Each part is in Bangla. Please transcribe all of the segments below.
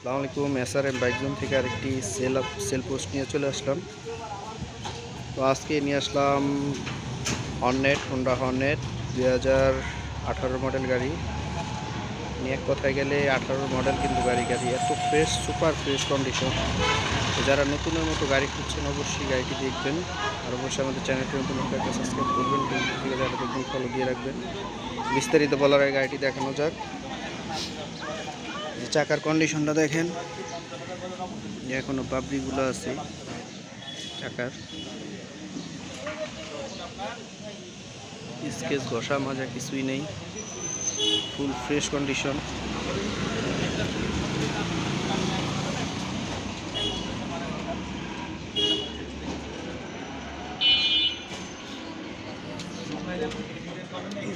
আসসালামু আলাইকুম। SRM বাইক জোন থেকে আরেকটি সেল পোস্ট নিয়ে চলে আসলাম। তো আজকে নিয়ে আসলাম হোন্ডা হর্নেট 2018 মডেল গাড়ি নিয়ে। এক কথায় গেলে 18 মডেল, কিন্তু গাড়ি এত ফ্রেশ, সুপার ফ্রেশ কন্ডিশন। তো যারা নতুনের মতো গাড়ি খুঁজছেন অবশ্যই গাড়িটি দেখবেন, আর অবশ্যই আমাদের চ্যানেলটি নতুন একটা সাবস্ক্রাইব করবেন, ফেসবুক থেকে যারা দেখবেন ফলো দিয়ে রাখবেন। বিস্তারিত বলার আগে গাড়িটি দেখানো যাক। চাকার কন্ডিশনটা দেখেন, এখনো পাবড়িগুলো আছে চাকার, স্কেচ ঘষা মাজা কিছুই নেই, ফুল ফ্রেশ কন্ডিশন।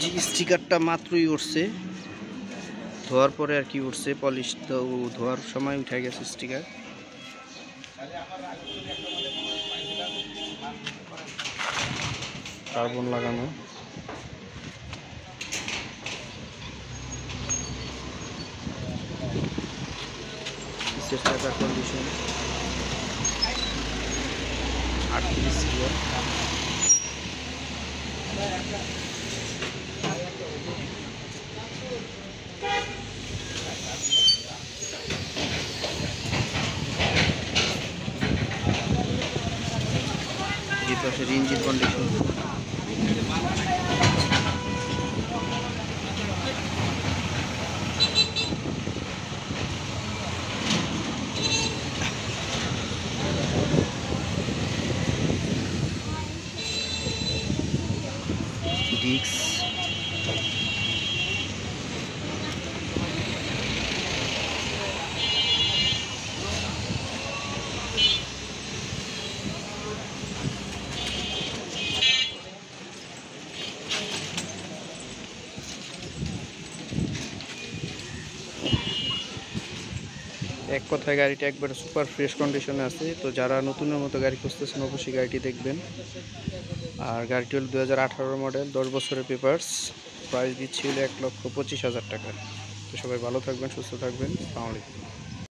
যে স্টিকারটা মাত্রই উঠছে, ধোয়ার পরে আর কি উঠছে, পলিশ তো ধোয়ার সময় উঠে গেছে স্টিকার। কার্বন লাগানো, চাকার কন্ডিশন 38 গিয়ার। এই পাশের ইঞ্জিন কন্ডিশন, ডিস্ক, এক কথায় গাড়িটা একবারে সুপার ফ্রেশ কন্ডিশনে আছে। তো যারা নতুনের মতো গাড়ি খুঁজতেছেন অবশ্যই গাড়িটি দেখবেন। আর গাড়িটি হল 2018 মডেল, 10 বছরের পেপারস। প্রাইস দিচ্ছিল 1,25,000 টাকা। তো সবাই ভালো থাকবেন, সুস্থ থাকবেন। আসসালামু আলাইকুম।